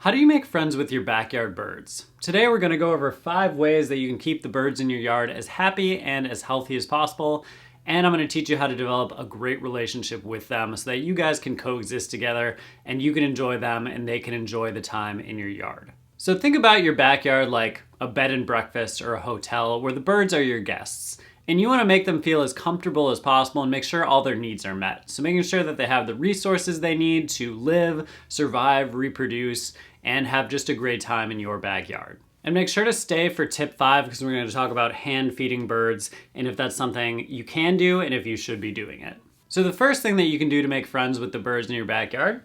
How do you make friends with your backyard birds? Today we're going to go over 5 ways that you can keep the birds in your yard as happy and as healthy as possible. And I'm going to teach you how to develop a great relationship with them so that you guys can coexist together and you can enjoy them and they can enjoy the time in your yard. So think about your backyard like a bed and breakfast or a hotel where the birds are your guests. And you want to make them feel as comfortable as possible and make sure all their needs are met. So making sure that they have the resources they need to live, survive, reproduce, and have just a great time in your backyard. And make sure to stay for tip 5 because we're going to talk about hand feeding birds and if that's something you can do and if you should be doing it. So the first thing that you can do to make friends with the birds in your backyard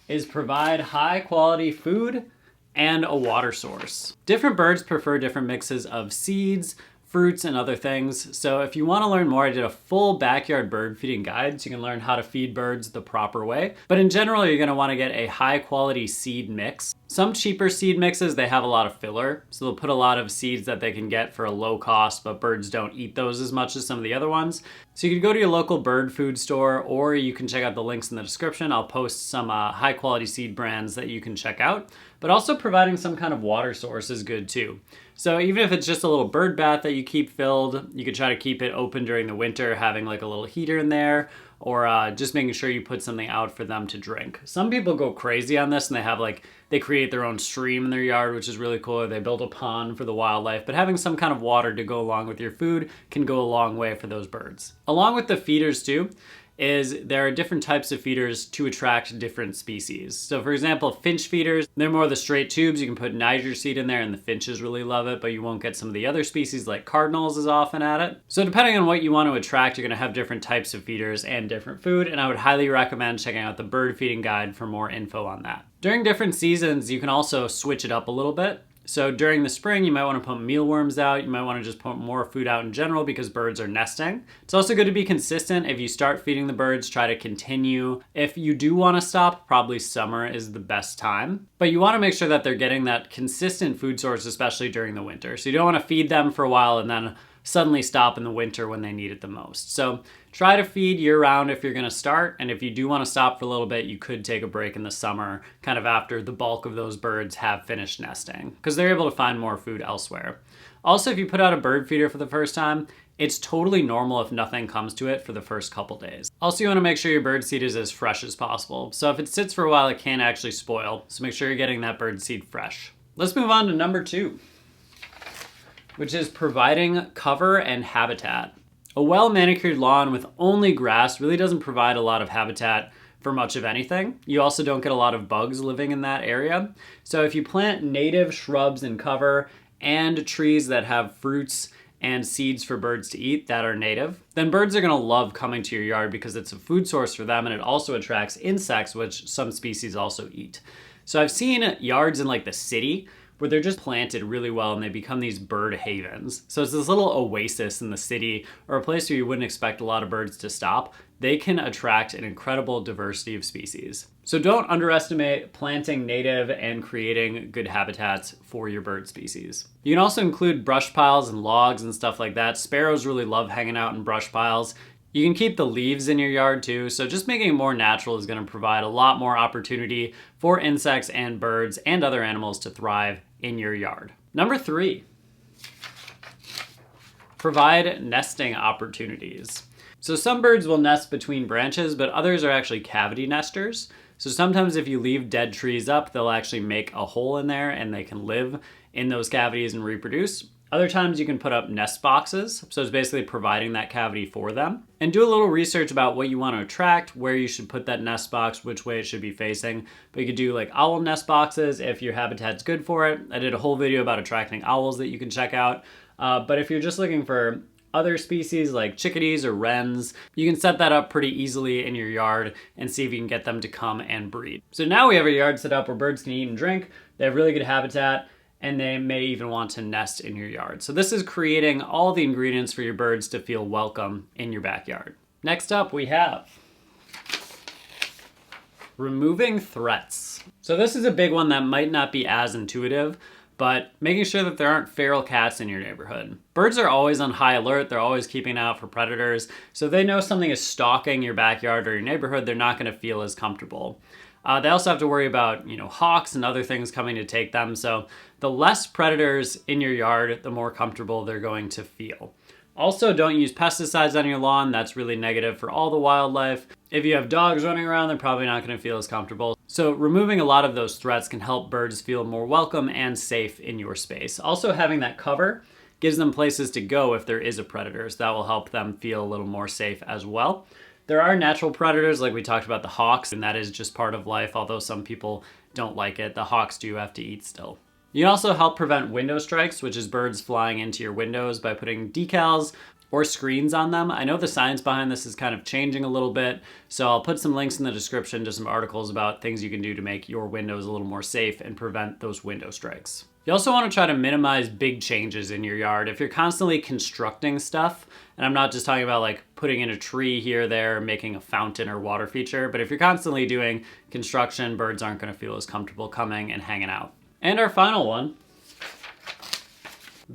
is provide high quality food and a water source. Different birds prefer different mixes of seeds, fruits, and other things. So if you want to learn more, I did a full backyard bird feeding guide so you can learn how to feed birds the proper way. But in general, you're going to want to get a high quality seed mix. Some cheaper seed mixes, they have a lot of filler. So they'll put a lot of seeds that they can get for a low cost, but birds don't eat those as much as some of the other ones. So you could go to your local bird food store, or you can check out the links in the description. I'll post some high quality seed brands that you can check out. But also providing some kind of water source is good too. So even if it's just a little bird bath that you keep filled, you could try to keep it open during the winter, having like a little heater in there, or just making sure you put something out for them to drink. Some people go crazy on this and they create their own stream in their yard, which is really cool. Or they build a pond for the wildlife, but having some kind of water to go along with your food can go a long way for those birds. Along with the feeders too, there are different types of feeders to attract different species. So for example, finch feeders, they're more the straight tubes. You can put Niger seed in there and the finches really love it, but you won't get some of the other species like cardinals as often at it. So depending on what you want to attract, you're going to have different types of feeders and different food, and I would highly recommend checking out the bird feeding guide for more info on that. During different seasons, you can also switch it up a little bit. So during the spring, you might want to put mealworms out. You might want to just put more food out in general because birds are nesting. It's also good to be consistent. If you start feeding the birds, try to continue. If you do want to stop, probably summer is the best time. But you want to make sure that they're getting that consistent food source, especially during the winter. So you don't want to feed them for a while and then suddenly stop in the winter when they need it the most. So try to feed year round if you're going to start. And if you do want to stop for a little bit, you could take a break in the summer, kind of after the bulk of those birds have finished nesting, because they're able to find more food elsewhere. Also, if you put out a bird feeder for the first time, it's totally normal if nothing comes to it for the first couple days. Also, you want to make sure your bird seed is as fresh as possible. So if it sits for a while, it can actually spoil. So make sure you're getting that bird seed fresh. Let's move on to number 2. Which is providing cover and habitat. A well-manicured lawn with only grass really doesn't provide a lot of habitat for much of anything. You also don't get a lot of bugs living in that area. So if you plant native shrubs and cover and trees that have fruits and seeds for birds to eat that are native, then birds are gonna love coming to your yard because it's a food source for them and it also attracts insects, which some species also eat. So I've seen yards in like the city where they're just planted really well and they become these bird havens. So it's this little oasis in the city or a place where you wouldn't expect a lot of birds to stop. They can attract an incredible diversity of species. So don't underestimate planting native and creating good habitats for your bird species. You can also include brush piles and logs and stuff like that. Sparrows really love hanging out in brush piles. You can keep the leaves in your yard too, so just making it more natural is going to provide a lot more opportunity for insects and birds and other animals to thrive in your yard. Number 3, provide nesting opportunities. So some birds will nest between branches, but others are actually cavity nesters. So sometimes if you leave dead trees up, they'll actually make a hole in there and they can live in those cavities and reproduce. Other times you can put up nest boxes, so it's basically providing that cavity for them. And do a little research about what you want to attract, where you should put that nest box, which way it should be facing. But you could do like owl nest boxes if your habitat's good for it. I did a whole video about attracting owls that you can check out. But if you're just looking for other species like chickadees or wrens, you can set that up pretty easily in your yard and see if you can get them to come and breed. So now we have a yard set up where birds can eat and drink. They have really good habitat, and they may even want to nest in your yard. So this is creating all the ingredients for your birds to feel welcome in your backyard. Next up, we have removing threats. So this is a big one that might not be as intuitive, but making sure that there aren't feral cats in your neighborhood. Birds are always on high alert. They're always keeping out for predators. So if they know something is stalking your backyard or your neighborhood, they're not going to feel as comfortable. They also have to worry about, hawks and other things coming to take them. So the less predators in your yard, the more comfortable they're going to feel. Also, don't use pesticides on your lawn. That's really negative for all the wildlife. If you have dogs running around, they're probably not going to feel as comfortable. So removing a lot of those threats can help birds feel more welcome and safe in your space. Also, having that cover gives them places to go if there is a predator. So that will help them feel a little more safe as well. There are natural predators, like we talked about the hawks, and that is just part of life, although some people don't like it. The hawks do have to eat still. You can also help prevent window strikes, which is birds flying into your windows, by putting decals or screens on them. I know the science behind this is kind of changing a little bit, so I'll put some links in the description to some articles about things you can do to make your windows a little more safe and prevent those window strikes. You also want to try to minimize big changes in your yard. If you're constantly constructing stuff, and I'm not just talking about like putting in a tree here, there, making a fountain or water feature, but if you're constantly doing construction, birds aren't going to feel as comfortable coming and hanging out. And our final one,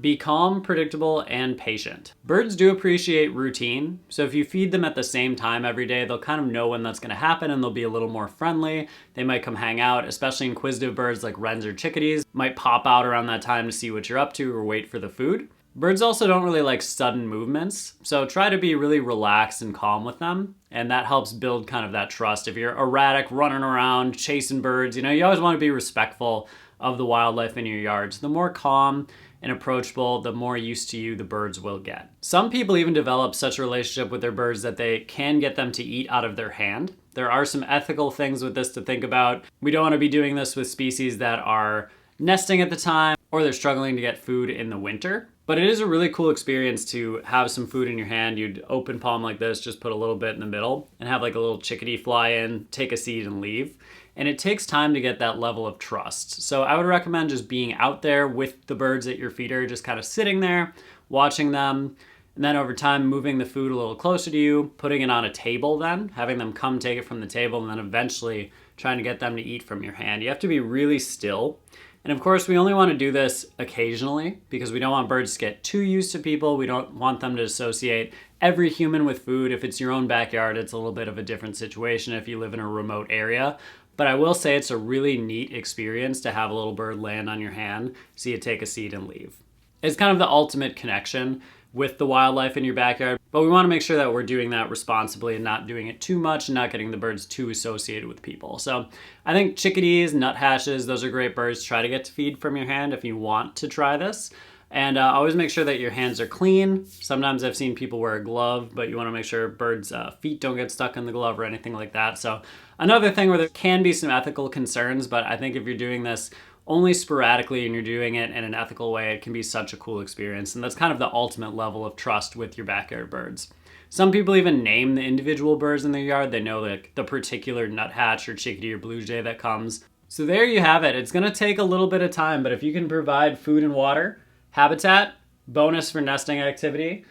be calm, predictable, and patient. Birds do appreciate routine, so if you feed them at the same time every day, they'll kind of know when that's gonna happen and they'll be a little more friendly. They might come hang out, especially inquisitive birds like wrens or chickadees, might pop out around that time to see what you're up to or wait for the food. Birds also don't really like sudden movements, so try to be really relaxed and calm with them, and that helps build kind of that trust. If you're erratic, running around, chasing birds, you always want to be respectful of the wildlife in your yards. The more calm and approachable, the more used to you the birds will get. Some people even develop such a relationship with their birds that they can get them to eat out of their hand. There are some ethical things with this to think about. We don't want to be doing this with species that are nesting at the time or they're struggling to get food in the winter. But it is a really cool experience to have some food in your hand. You'd open palm like this, just put a little bit in the middle and have like a little chickadee fly in, take a seed and leave. And it takes time to get that level of trust. So I would recommend just being out there with the birds at your feeder, just kind of sitting there, watching them, and then over time moving the food a little closer to you, putting it on a table then, having them come take it from the table, and then eventually trying to get them to eat from your hand. You have to be really still. And of course, we only want to do this occasionally because we don't want birds to get too used to people. We don't want them to associate every human with food. If it's your own backyard, it's a little bit of a different situation if you live in a remote area. But I will say it's a really neat experience to have a little bird land on your hand, see it take a seed and leave. It's kind of the ultimate connection with the wildlife in your backyard, but we want to make sure that we're doing that responsibly and not doing it too much and not getting the birds too associated with people. So I think chickadees, nuthatches, those are great birds to try to get to feed from your hand if you want to try this. And always make sure that your hands are clean. Sometimes I've seen people wear a glove, but you want to make sure birds' feet don't get stuck in the glove or anything like that. So another thing where there can be some ethical concerns, but I think if you're doing this only sporadically and you're doing it in an ethical way, it can be such a cool experience. And that's kind of the ultimate level of trust with your backyard birds. Some people even name the individual birds in their yard. They know like the particular nuthatch or chickadee or blue jay that comes. So there you have it. It's going to take a little bit of time, but if you can provide food and water, habitat, bonus for nesting activity,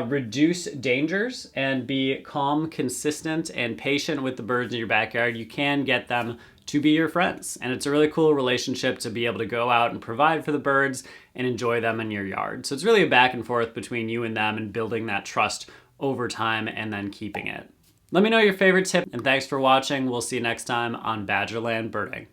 reduce dangers, and be calm, consistent, and patient with the birds in your backyard, you can get them to be your friends. And it's a really cool relationship to be able to go out and provide for the birds and enjoy them in your yard. So it's really a back and forth between you and them and building that trust over time and then keeping it. Let me know your favorite tip, and thanks for watching. We'll see you next time on Badgerland Birding.